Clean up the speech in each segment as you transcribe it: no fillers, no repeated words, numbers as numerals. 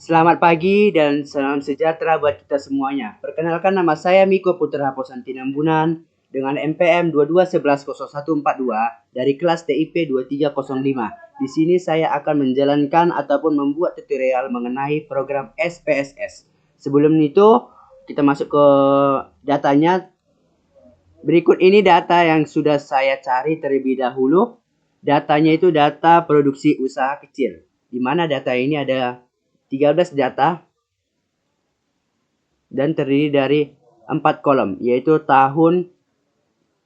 Selamat pagi dan salam sejahtera buat kita semuanya. Perkenalkan, nama saya Miko Putra Posanti Nambunan dengan MPM 22110142 dari kelas TIP 2305. Di sini saya akan menjalankan ataupun membuat tutorial mengenai program SPSS. Sebelum itu, kita masuk ke datanya. Berikut ini data yang sudah saya cari terlebih dahulu. Datanya itu data produksi usaha kecil, di mana data ini ada 13 data dan terdiri dari 4 kolom, yaitu tahun,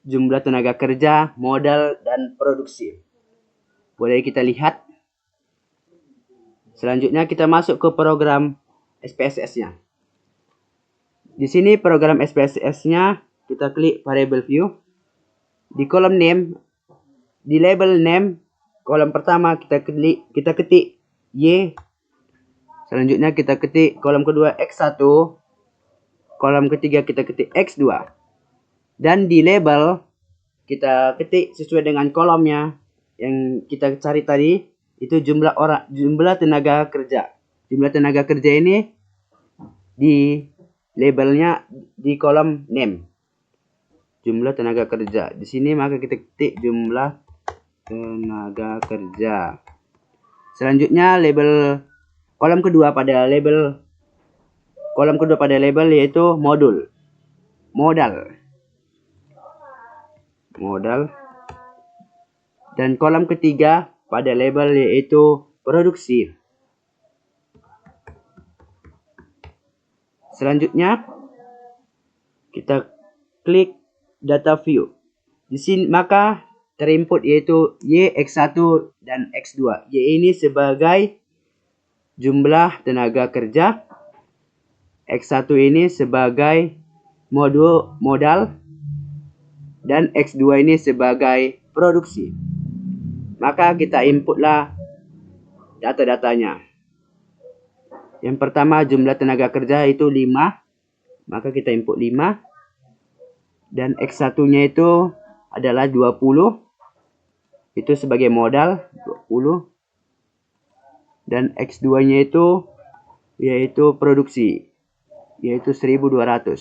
jumlah tenaga kerja, modal, dan produksi. Boleh kita lihat. Selanjutnya kita masuk ke program SPSS-nya. Di sini program SPSS-nya, kita klik variable view. Di kolom name, di label name, kolom pertama kita ketik Y. Selanjutnya kita ketik kolom kedua X1. Kolom ketiga kita ketik X2. Dan di label kita ketik sesuai dengan kolomnya yang kita cari tadi, itu jumlah tenaga kerja. Jumlah tenaga kerja ini di labelnya di kolom name. Jumlah tenaga kerja. Di sini maka kita ketik jumlah tenaga kerja. Selanjutnya label kolom kedua pada label yaitu modal. Dan kolom ketiga pada label yaitu produksi. Selanjutnya kita klik data view. Di sini maka terinput yaitu Y, X1 dan X2. Y ini sebagai jumlah tenaga kerja, X1 ini sebagai modal, dan X2 ini sebagai produksi. Maka kita inputlah data-datanya. Yang pertama, jumlah tenaga kerja itu 5. Maka kita input 5. Dan X1-nya itu adalah 20. Itu sebagai modal, 20. Dan X2-nya itu yaitu produksi, yaitu 1200.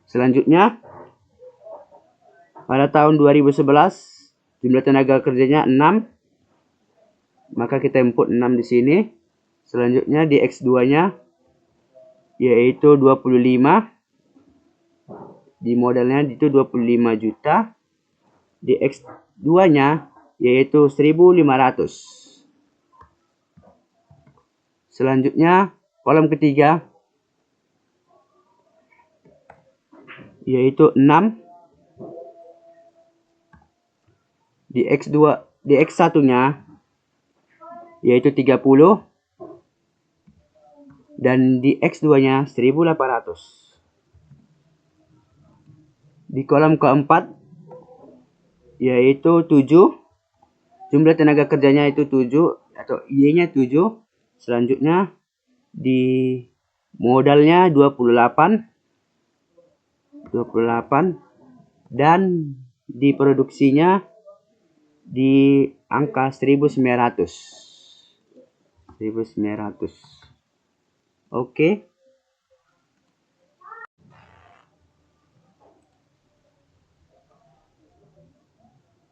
Selanjutnya, pada tahun 2011 jumlah tenaga kerjanya 6. Maka kita input 6 di sini. Selanjutnya di X2-nya yaitu 25. Di modalnya itu 25 juta. Di X2-nya yaitu 1500. Selanjutnya kolom ketiga yaitu 6. Di X1-nya yaitu 30. Dan di X2-nya 1800. Di kolom keempat yaitu 7. Jumlah tenaga kerjanya itu 7 atau Y-nya 7. Selanjutnya di modalnya 28 dan di produksinya di angka 1900. Oke.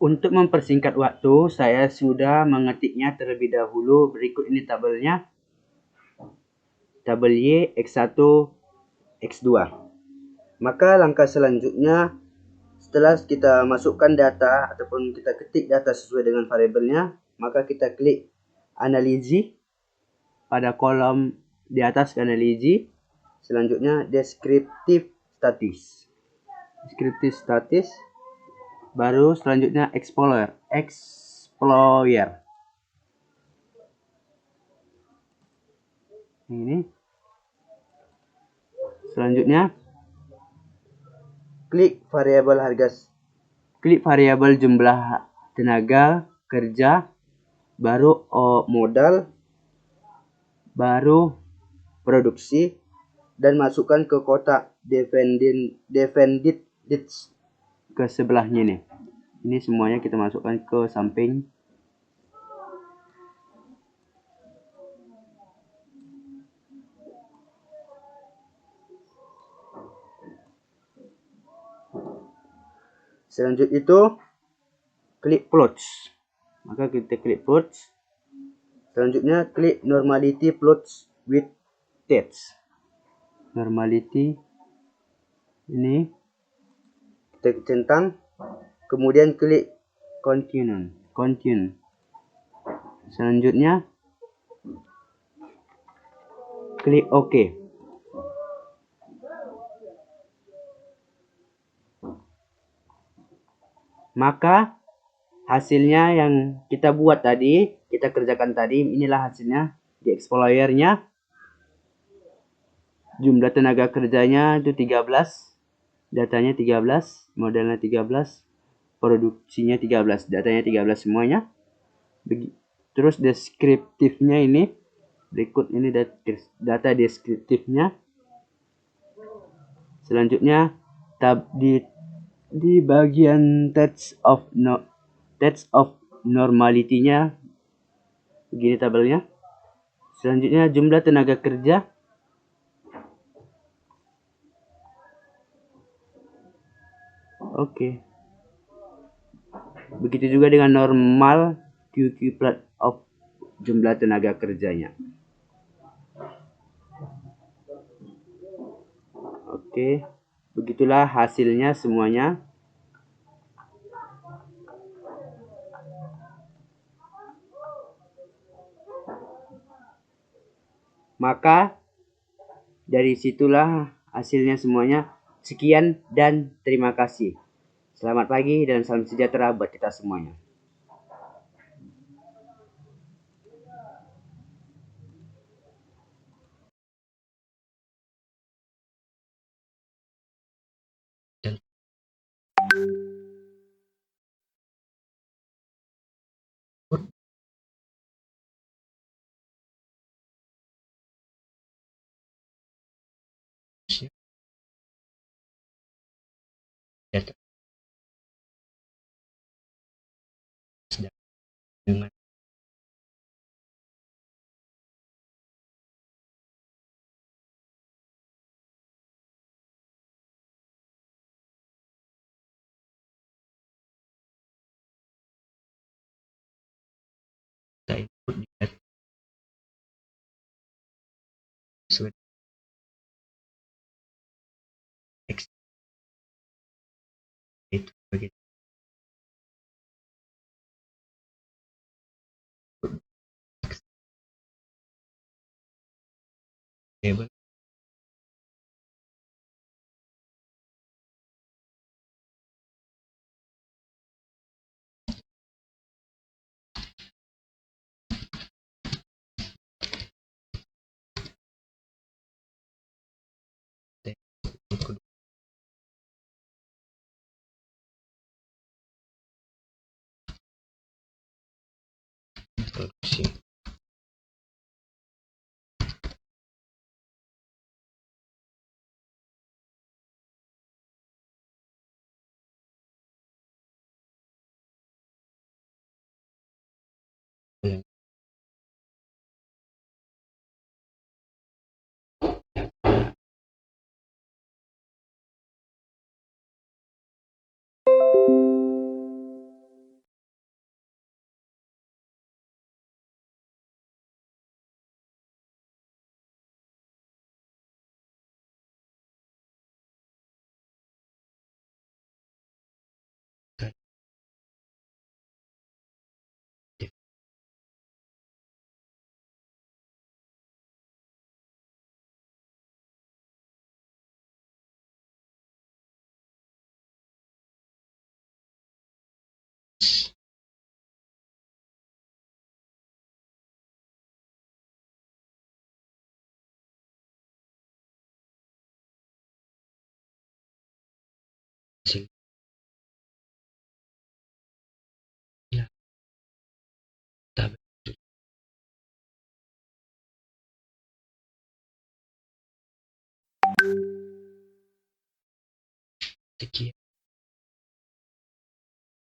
Untuk mempersingkat waktu, saya sudah mengetiknya terlebih dahulu. Berikut ini tabelnya. Tabel Y, X1, X2. Maka langkah selanjutnya, setelah kita masukkan data ataupun kita ketik data sesuai dengan variabelnya, maka kita klik analisis pada kolom di atas analisis. Selanjutnya descriptive status. Baru selanjutnya explorer. Ini. Selanjutnya klik variabel jumlah tenaga kerja, baru modal, baru produksi, dan masukkan ke kotak defended ke sebelahnya nih. Ini semuanya kita masukkan ke samping Selanjutnya itu klik plots. Maka kita klik plots. Selanjutnya klik normality plots with text. Normality ini kita centang, kemudian klik continue. Selanjutnya klik OK. Maka hasilnya yang kita buat tadi, kita kerjakan tadi, inilah hasilnya di Explorer-nya. Jumlah tenaga kerjanya itu 13, datanya 13, modelnya 13, produksinya 13, datanya 13 semuanya. Terus deskriptifnya ini, berikut ini data deskriptifnya. Selanjutnya tab di bagian text of normality-nya begini tabelnya. Selanjutnya jumlah tenaga kerja. Oke. Begitu juga dengan normal QQ plot of jumlah tenaga kerjanya. Oke. Begitulah hasilnya semuanya. Maka dari situlah hasilnya semuanya. Sekian dan terima kasih. Selamat pagi dan salam sejahtera buat kita semuanya. Data dengan data input di data sesuai teks itu sebagai table kedua introduksi ulang hasilnya tabel sekian.